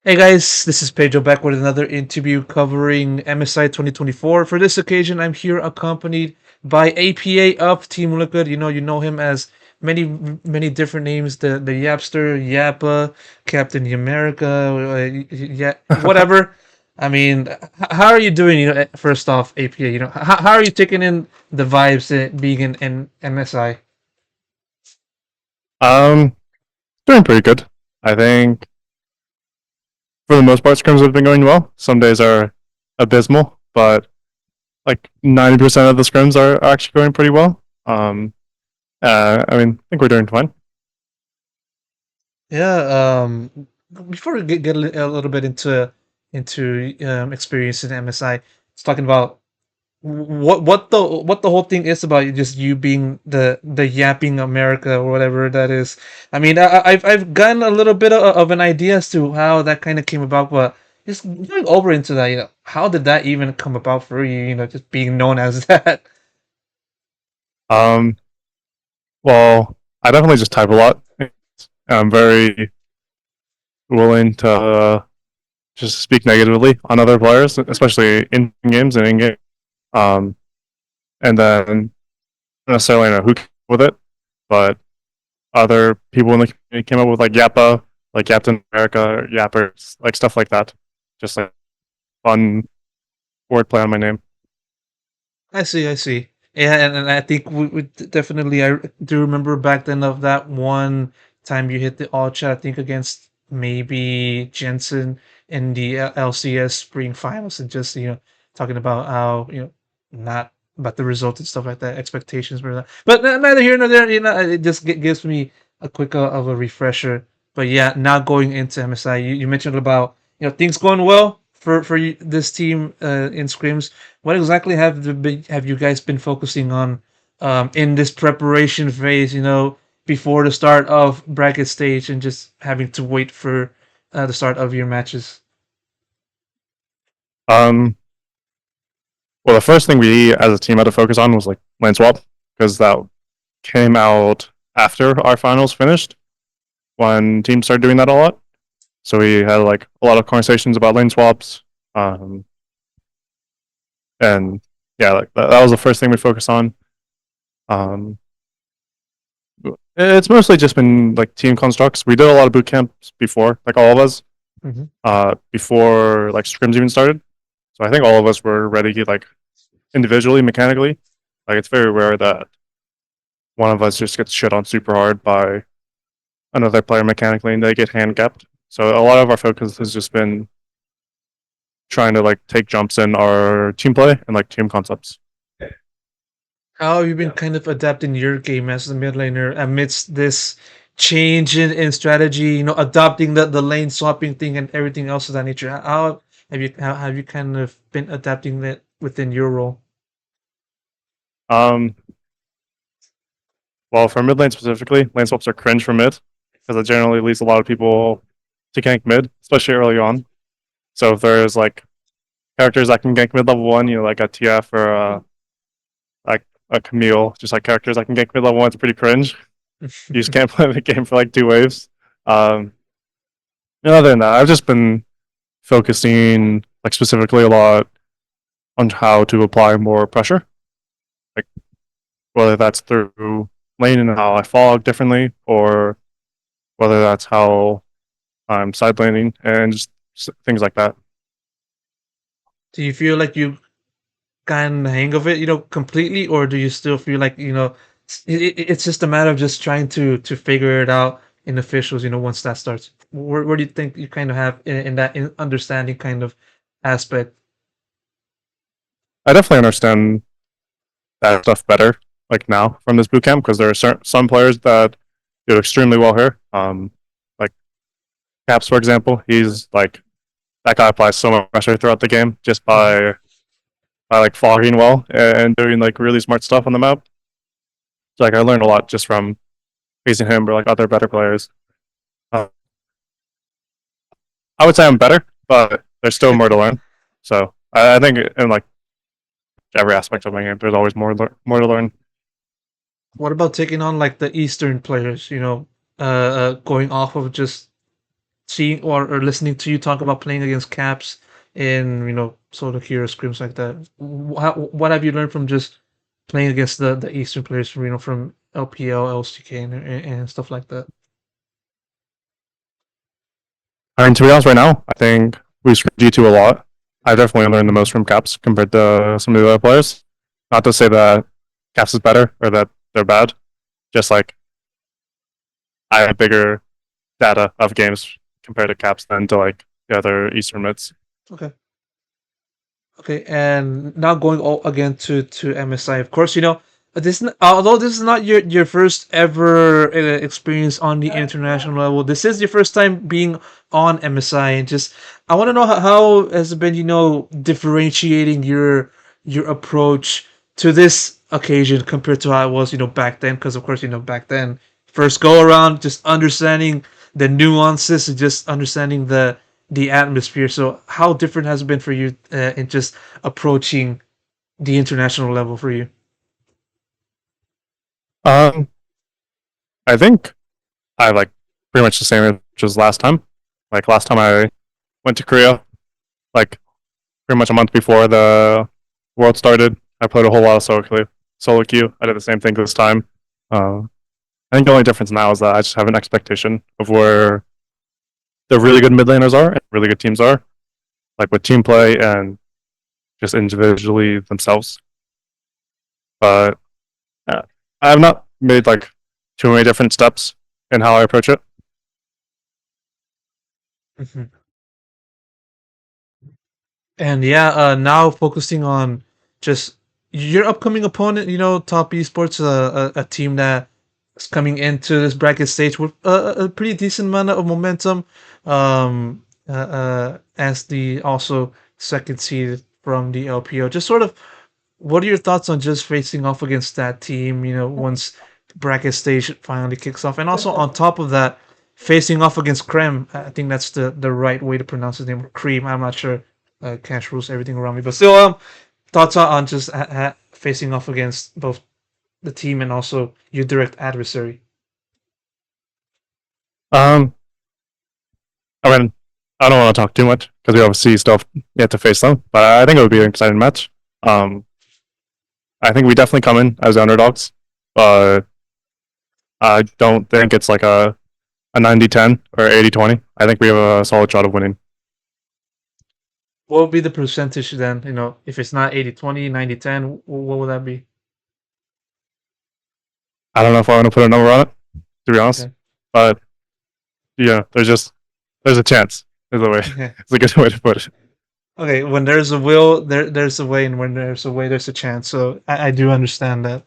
Hey guys, this is Pedro back with another interview covering MSI 2024. For this occasion, I'm here accompanied by APA of Team Liquid. You know him as many different names. The Yapster, Yappa, Captain America, yeah, whatever. I mean, how are you doing? First off, APA. How are you taking in the vibes being in MSI? Um, Doing pretty good. I think for the most part, scrims have been going well. Some days are abysmal, but like 90% of the scrims are actually going pretty well. I think we're doing fine. Yeah. Before we get a little bit into experience in MSI, it's talking about what the whole thing is about just you being the yapping America or whatever that is. I mean, I've gotten a little bit of an idea as to how that kind of came about, but just going over into that, how did that even come about for you? Just being known as that. Um, well, I definitely just type a lot. I'm very willing to just speak negatively on other players, especially in games and in game. Um, and then not necessarily know who came up with it, but other people in the community came up with like Yappa, like Captain America, Yappers, like stuff like that. Just like fun wordplay on my name. I see, I see. Yeah, and I think definitely I do remember back then of that one time you hit the all chat. I think against maybe Jensen in the LCS Spring Finals, and just talking about how not about the results and stuff like that, expectations for that. But neither here nor there. It just gives me a quick of a refresher. But yeah, now going into MSI, you mentioned about things going well for this team in scrims. What exactly have you guys been focusing on in this preparation phase? Before the start of bracket stage and just having to wait for the start of your matches. Um, well, the first thing we as a team had to focus on was like lane swap because that came out after our finals finished when teams started doing that a lot. So we had like a lot of conversations about lane swaps. Um, and yeah, like that was the first thing we focused on. Um, it's mostly just been like team constructs. We did a lot of boot camps before, like all of us, Hmm. before like scrims even started. So I think all of us were ready, like individually, mechanically. Like it's very rare that one of us just gets shit on super hard by another player mechanically and they get hand gapped. So a lot of our focus has just been trying to like take jumps in our team play and like team concepts. How have you been kind of adapting your game as a mid laner amidst this change in strategy? Adopting the lane swapping thing and everything else of that nature. How have you kind of been adapting that within your role? Um, well, for mid lane specifically, lane swaps are cringe for mid because it generally leads a lot of people to gank mid, especially early on. So if there's like characters that can gank mid level one, like a TF or like a Camille, just like characters that can gank mid level one, it's pretty cringe. You just can't play the game for like two waves. Um, and other than that, I've just been focusing like specifically a lot on how to apply more pressure, like whether that's through lane and how I fog differently, or whether that's how I'm side laning and just things like that. Do you feel like you gotten the hang of it, completely, or do you still feel like it's just a matter of just trying to figure it out in officials? Once that starts, where do you think you kind of have in that understanding kind of aspect? I definitely understand that stuff better like now from this bootcamp because there are some players that do extremely well here. Like Caps, for example, he's like that guy applies so much pressure throughout the game just Mhm. by like fogging well and doing like really smart stuff on the map. So like I learned a lot just from facing him or like other better players. Uh, I would say I'm better, but there's still more to learn. So I think in like every aspect of my game, there's always more to learn. What about taking on like the Eastern players? Going off of just seeing or listening to you talk about playing against Caps in solo hero scrims like that. What have you learned from just playing against the Eastern players from from LPL, LCK, and stuff like that? I mean, to be honest, right now, I think we screwed G2 a lot. I definitely learned the most from Caps compared to some of the other players. Not to say that Caps is better or that they're bad, just like I have bigger data of games compared to Caps than to like the other Eastern mids. Okay. Okay, and now going all again to MSI. Of course, although this is not your first ever experience on the international level, this is your first time being on MSI, and just I want to know how has it been, differentiating your approach to this occasion compared to how it was, back then. Because of course, back then, first go around, just understanding the nuances and just understanding the atmosphere. So, how different has it been for you in just approaching the international level for you? Um, I think I like pretty much the same as last time. Like last time I went to Korea, like pretty much a month before the world started, I played a whole lot of solo queue. I did the same thing this time. I think the only difference now is that I just have an expectation of where the really good mid laners are and really good teams are, like with team play and just individually themselves. But I have not made like too many different steps in how I approach it. Mhm. And yeah, now focusing on just your upcoming opponent, Top Esports, a team that is coming into this bracket stage with a pretty decent amount of momentum, as the also second seed from the LPO. Just sort of, what are your thoughts on just facing off against that team? Once bracket stage finally kicks off, and also on top of that, facing off against Krem. I think that's the right way to pronounce his name. Cream. I'm not sure. Cash rules everything around me, but still, thoughts on just facing off against both the team and also your direct adversary. Um, I mean, I don't want to talk too much because we obviously still have yet to face them, but I think it would be an exciting match. Um, I think we definitely come in as the underdogs, but I don't think it's like a 90-10 or 80-20. I think we have a solid shot of winning. What would be the percentage then? If it's not 80-20, 90-10, what would that be? I don't know if I want to put a number on it, to be honest, Okay. but yeah, there's a chance. There's a way. Okay. It's a good way to put it. Okay. When there's a will, there's a way, and when there's a way, there's a chance. So I do understand that.